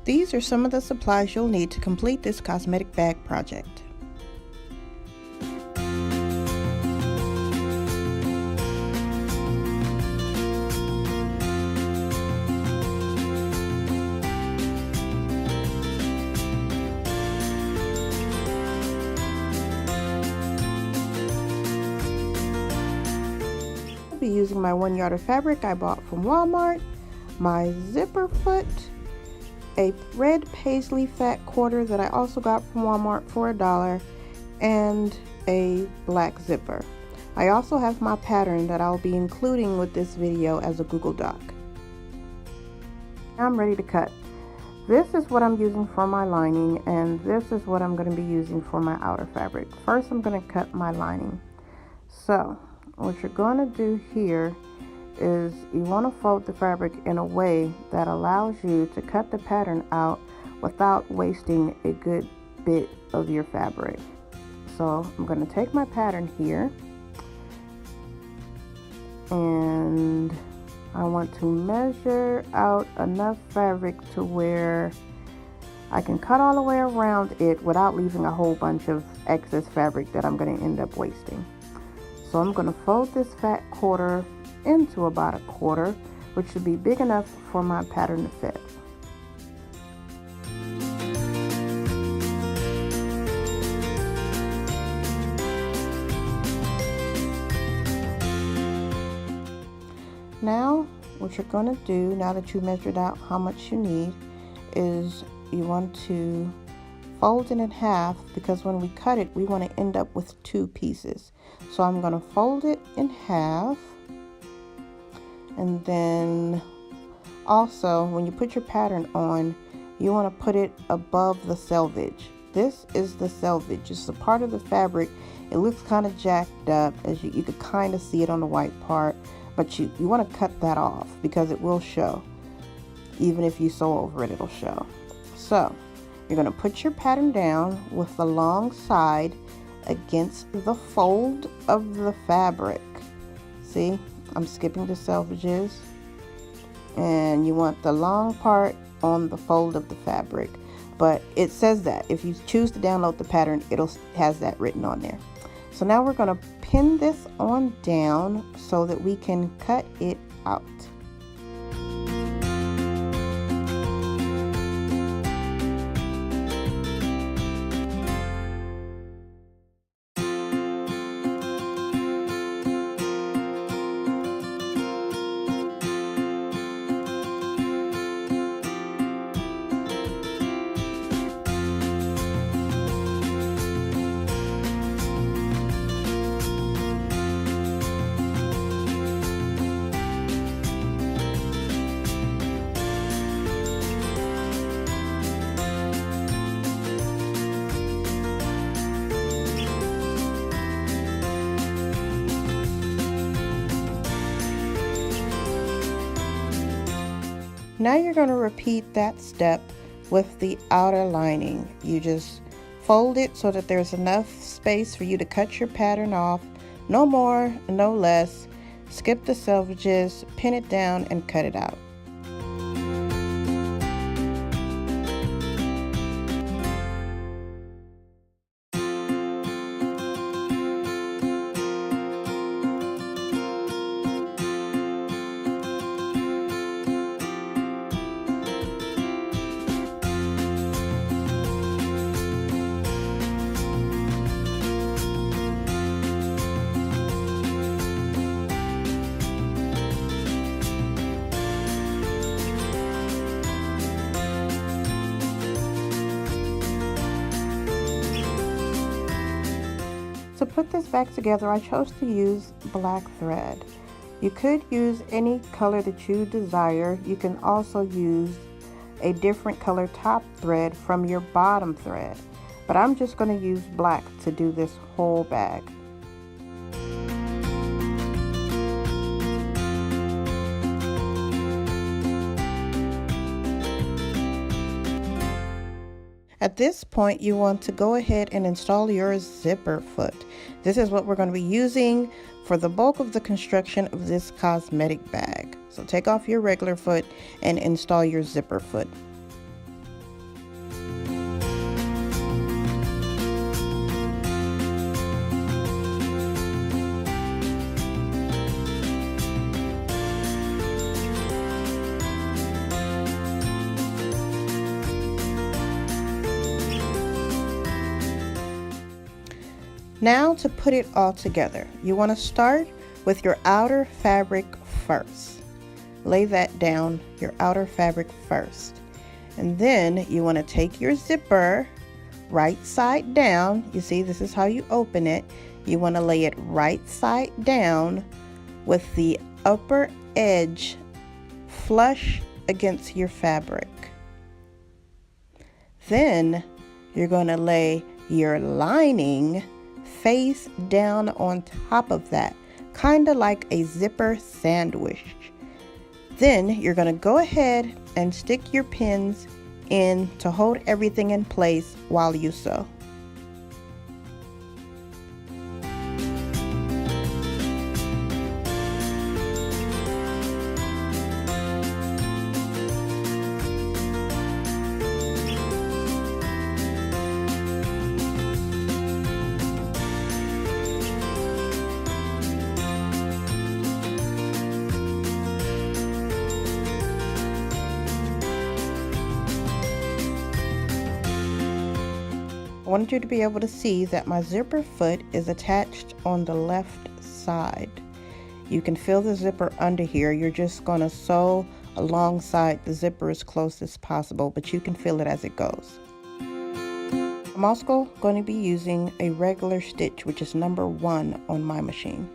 These are some of the supplies you'll need to complete this cosmetic bag project. I'll be using my 1 yard of fabric I bought from Walmart, my zipper foot, a red paisley fat quarter that I also got from Walmart for $1, and a black zipper. I also have my pattern that I'll be including with this video as a Google Doc. Now I'm ready to cut. This is what I'm using for my lining, and this is what I'm going to be using for my outer fabric. First, I'm going to cut my lining. So what you're going to do here is you want to fold the fabric in a way that allows you to cut the pattern out without wasting a good bit of your fabric. So I'm going to take my pattern here, and I want to measure out enough fabric to where I can cut all the way around it without leaving a whole bunch of excess fabric that I'm going to end up wasting. So I'm going to fold this fat quarter into about a quarter, which should be big enough for my pattern to fit. Now what you're going to do, now that you measured out how much you need, is you want to fold it in half, because when we cut it we want to end up with 2 pieces. So I'm going to fold it in half. And then also, when you put your pattern on, you want to put it above the selvage. This is the selvage. It's a part of the fabric. It looks kind of jacked up, as you could kind of see it on the white part, but you want to cut that off because it will show. Even if you sew over it, it'll show. So you're going to put your pattern down with the long side against the fold of the fabric. See? I'm skipping the selvages, and you want the long part on the fold of the fabric, but it says that if you choose to download the pattern, has that written on there. So now we're going to pin this on down so that we can cut it out. Now you're going to repeat that step with the outer lining. You just fold it so that there's enough space for you to cut your pattern off, no more, no less. Skip the selvages, pin it down, and cut it out. To put this back together, I chose to use black thread. You could use any color that you desire. You can also use a different color top thread from your bottom thread, but I'm just going to use black to do this whole bag. At this point, you want to go ahead and install your zipper foot. This is what we're going to be using for the bulk of the construction of this cosmetic bag. So take off your regular foot and install your zipper foot. Now to put it all together, you want to start with your outer fabric first. Lay that down, your outer fabric first. And then you want to take your zipper right side down. You see, this is how you open it. You want to lay it right side down with the upper edge flush against your fabric. Then you're going to lay your lining face down on top of that, kind of like a zipper sandwich. Then you're going to go ahead and stick your pins in to hold everything in place while you sew. I wanted you to be able to see that my zipper foot is attached on the left side. You can feel the zipper under here. You're just going to sew alongside the zipper as close as possible, but you can feel it as it goes. I'm also going to be using a regular stitch, which is number 1 on my machine.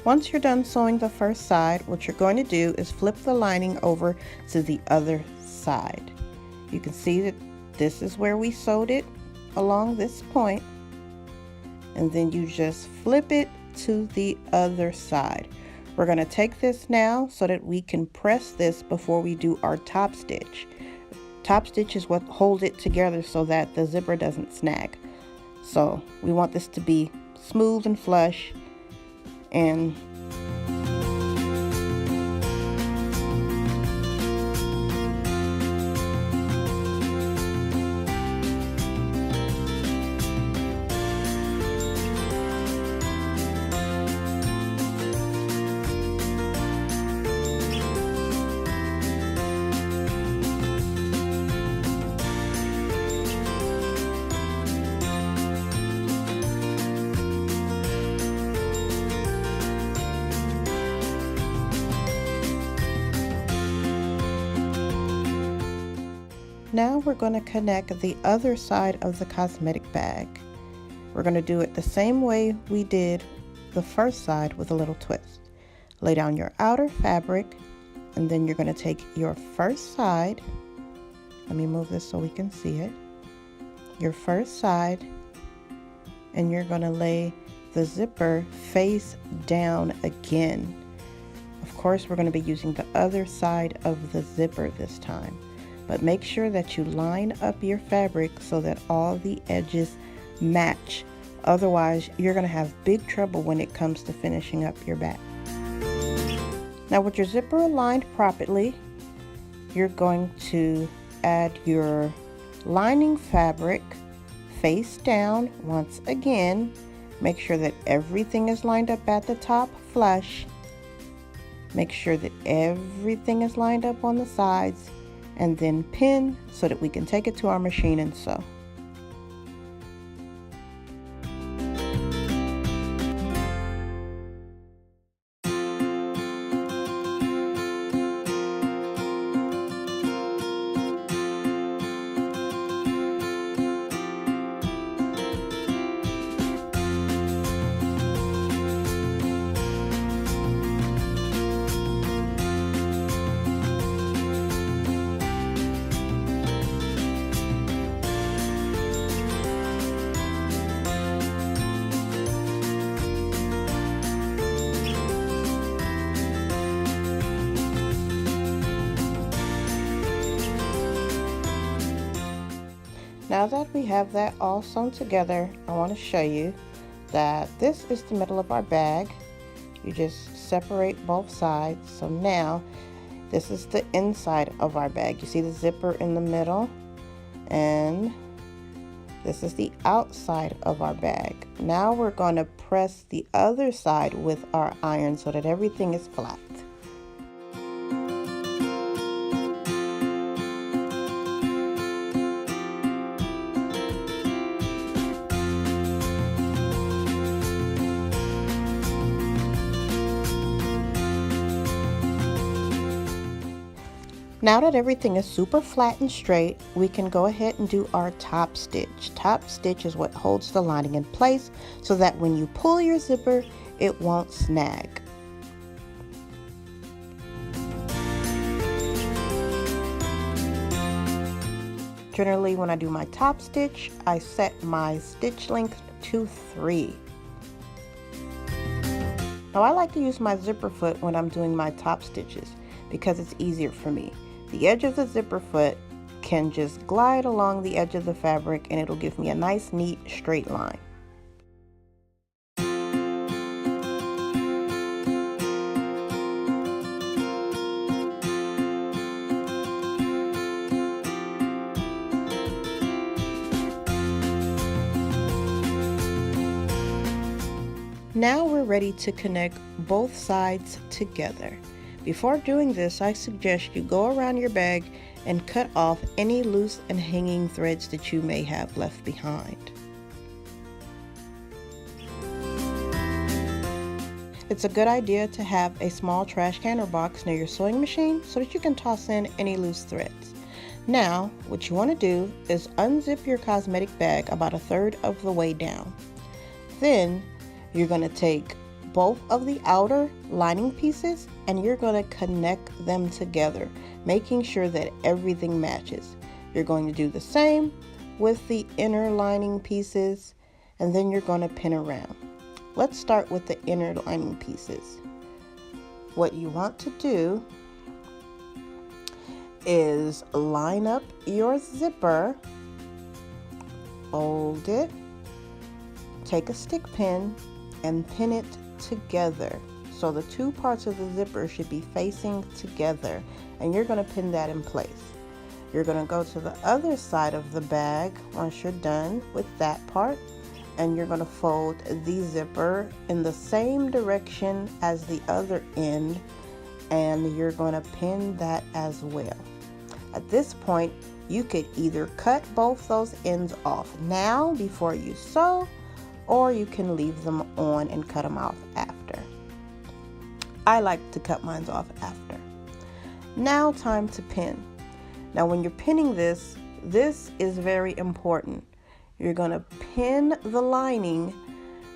Once you're done sewing the first side, what you're going to do is flip the lining over to the other side. You can see that this is where we sewed it along this point, and then you just flip it to the other side. We're going to take this now so that we can press this before we do our top stitch. Top stitch is what holds it together so that the zipper doesn't snag. So we want this to be smooth and flush. And now we're going to connect the other side of the cosmetic bag. We're going to do it the same way we did the first side with a little twist. Lay down your outer fabric, and then you're going to take your first side. Let me move this so we can see it. Your first side, and you're going to lay the zipper face down again. Of course, we're going to be using the other side of the zipper this time. But make sure that you line up your fabric so that all the edges match. Otherwise, you're going to have big trouble when it comes to finishing up your bag. Now, with your zipper aligned properly, you're going to add your lining fabric face down once again. Make sure that everything is lined up at the top flush. Make sure that everything is lined up on the sides, and then pin so that we can take it to our machine and sew. Now that we have that all sewn together, I want to show you that this is the middle of our bag. You just separate both sides. So now this is the inside of our bag. You see the zipper in the middle, and this is the outside of our bag. Now we're going to press the other side with our iron so that everything is flat. Now that everything is super flat and straight, we can go ahead and do our top stitch. Top stitch is what holds the lining in place so that when you pull your zipper, it won't snag. Generally, when I do my top stitch, I set my stitch length to 3. Now I like to use my zipper foot when I'm doing my top stitches because it's easier for me. The edge of the zipper foot can just glide along the edge of the fabric and it'll give me a nice, neat, straight line. Now we're ready to connect both sides together. Before doing this, I suggest you go around your bag and cut off any loose and hanging threads that you may have left behind. It's a good idea to have a small trash can or box near your sewing machine so that you can toss in any loose threads. Now, what you want to do is unzip your cosmetic bag about 1/3 of the way down. Then, you're going to take both of the outer lining pieces and you're going to connect them together, making sure that everything matches. You're going to do the same with the inner lining pieces, and then you're going to pin around. Let's start with the inner lining pieces. What you want to do is line up your zipper, fold it, take a stick pin and pin it together. So the two parts of the zipper should be facing together, and you're going to pin that in place. You're going to go to the other side of the bag once you're done with that part, and you're going to fold the zipper in the same direction as the other end, and you're going to pin that as well. At this point, you could either cut both those ends off now before you sew, or you can leave them on and cut them off after. I like to cut mine off after. Now time to pin. Now when you're pinning this is very important. You're going to pin the lining,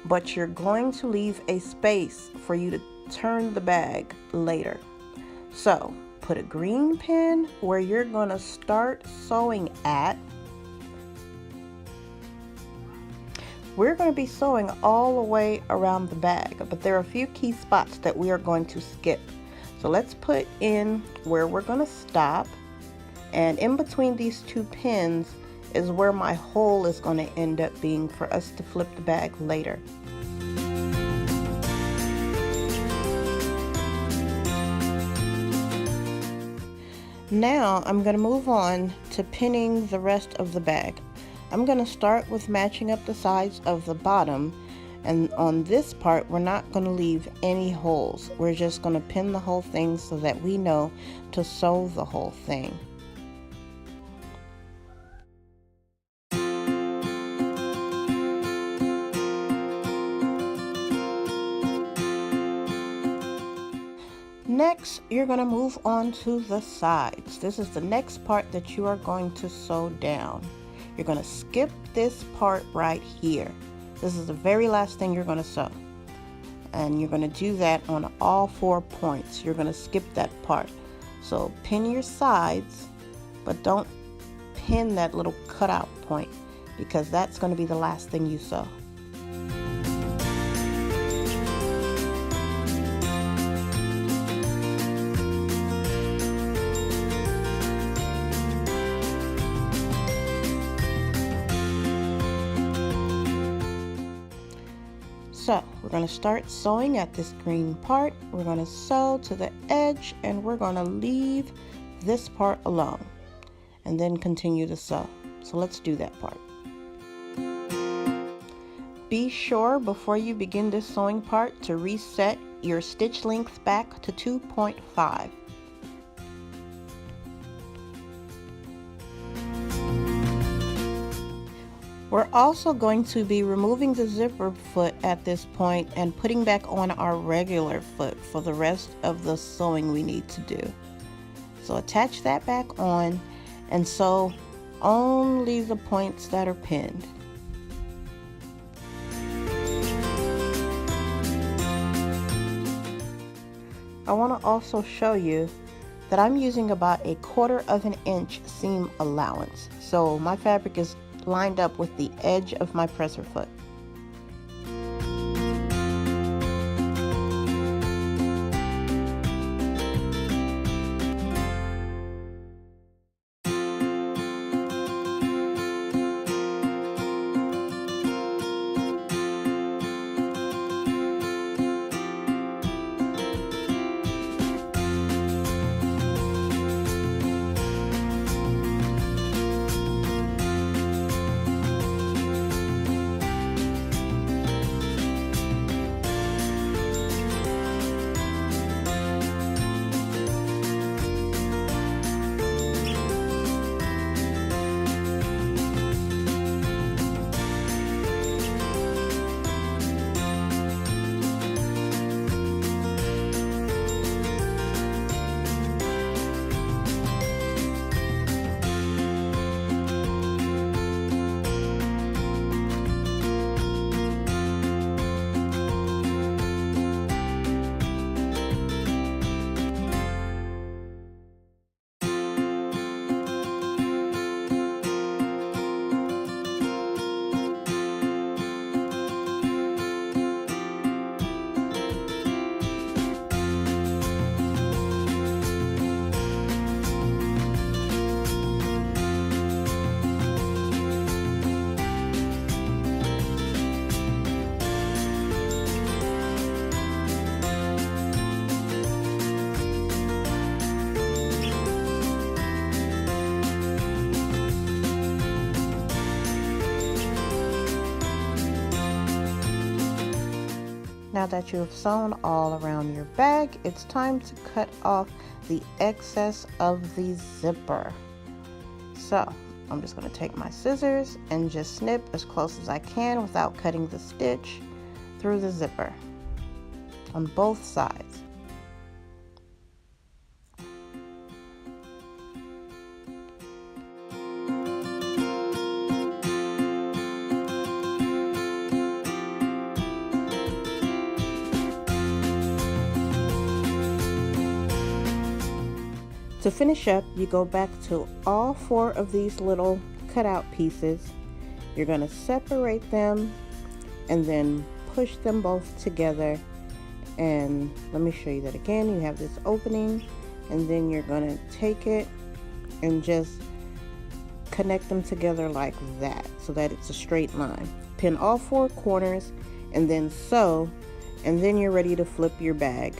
but you're going to leave a space for you to turn the bag later. So put a green pin where you're going to start sewing at. We're going to be sewing all the way around the bag, but there are a few key spots that we are going to skip. So let's put in where we're going to stop, and in between these two pins is where my hole is going to end up being for us to flip the bag later. Now I'm going to move on to pinning the rest of the bag. I'm going to start with matching up the sides of the bottom, and on this part we're not going to leave any holes. We're just going to pin the whole thing so that we know to sew the whole thing. Next, you're going to move on to the sides. This is the next part that you are going to sew down. You're going to skip this part right here. This is the very last thing you're going to sew. And you're going to do that on all 4 points. You're going to skip that part. So pin your sides, but don't pin that little cutout point, because that's going to be the last thing you sew. So we're going to start sewing at this green part. We're going to sew to the edge and we're going to leave this part alone and then continue to sew. So let's do that part. Be sure before you begin this sewing part to reset your stitch length back to 2.5. We're also going to be removing the zipper foot at this point and putting back on our regular foot for the rest of the sewing we need to do. So attach that back on and sew only the points that are pinned. I want to also show you that I'm using about 1/4 of an inch seam allowance. So my fabric is lined up with the edge of my presser foot. Now that you have sewn all around your bag, it's time to cut off the excess of the zipper. So I'm just going to take my scissors and just snip as close as I can without cutting the stitch through the zipper on both sides. To finish up, you go back to all 4 of these little cutout pieces. You're going to separate them and then push them both together. And let me show you that again. You have this opening and then you're going to take it and just connect them together like that so that it's a straight line. Pin all 4 corners and then sew, and then you're ready to flip your bag.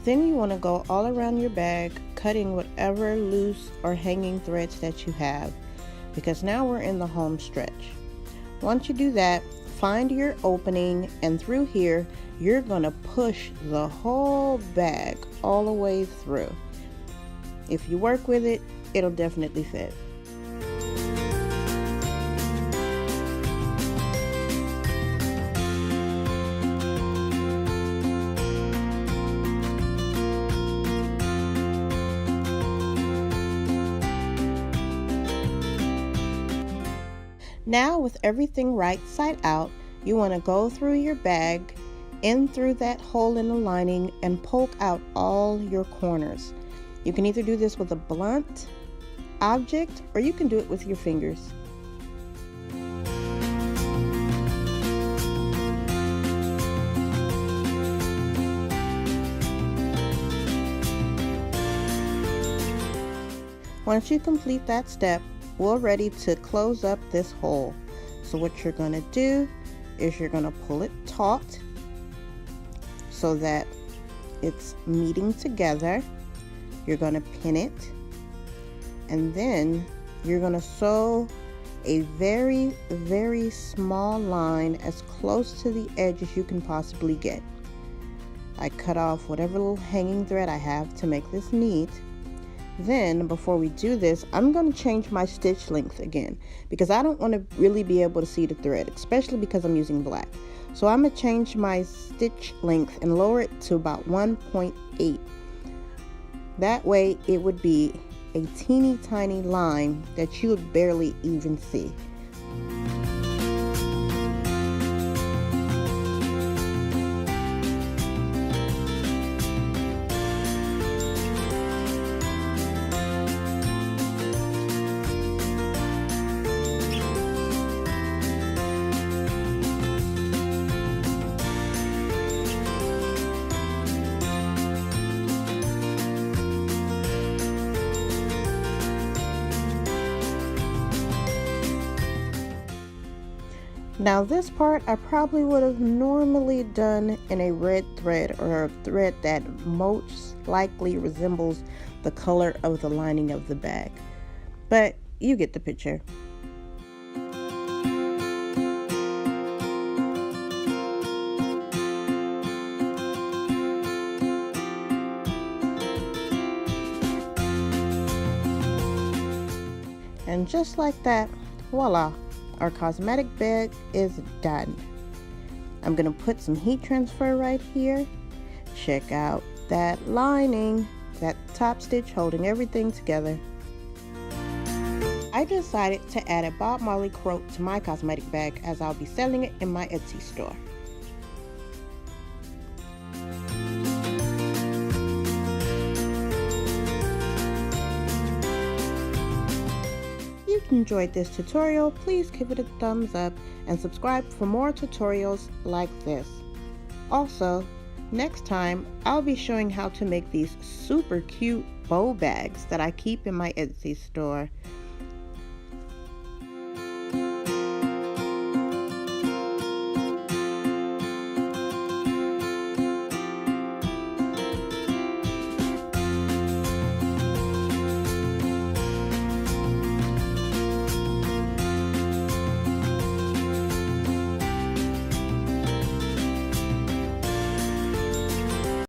Then you want to go all around your bag, cutting whatever loose or hanging threads that you have, because now we're in the home stretch. Once you do that, find your opening, and through here you're going to push the whole bag all the way through. If you work with it, it'll definitely fit. Now with everything right side out, you want to go through your bag, in through that hole in the lining, and poke out all your corners. You can either do this with a blunt object or you can do it with your fingers. Once you complete that step, we're ready to close up this hole. So what you're going to do is you're going to pull it taut so that it's meeting together. You're going to pin it, and then you're going to sew a very, very small line as close to the edge as you can possibly get. I cut off whatever little hanging thread I have to make this neat. Then before we do this, I'm going to change my stitch length again, because I don't want to really be able to see the thread, especially because I'm using black. So I'm going to change my stitch length and lower it to about 1.8. That way it would be a teeny tiny line that you would barely even see. Now this part I probably would have normally done in a red thread, or a thread that most likely resembles the color of the lining of the bag, but you get the picture. And just like that, voila, our cosmetic bag is done. I'm gonna put some heat transfer right here. Check out that lining, that top stitch holding everything together. I decided to add a Bob Marley quote to my cosmetic bag, as I'll be selling it in my Etsy store. If you enjoyed this tutorial, please give it a thumbs up and subscribe for more tutorials like this. Also, next time I'll be showing how to make these super cute bow bags that I keep in my Etsy store.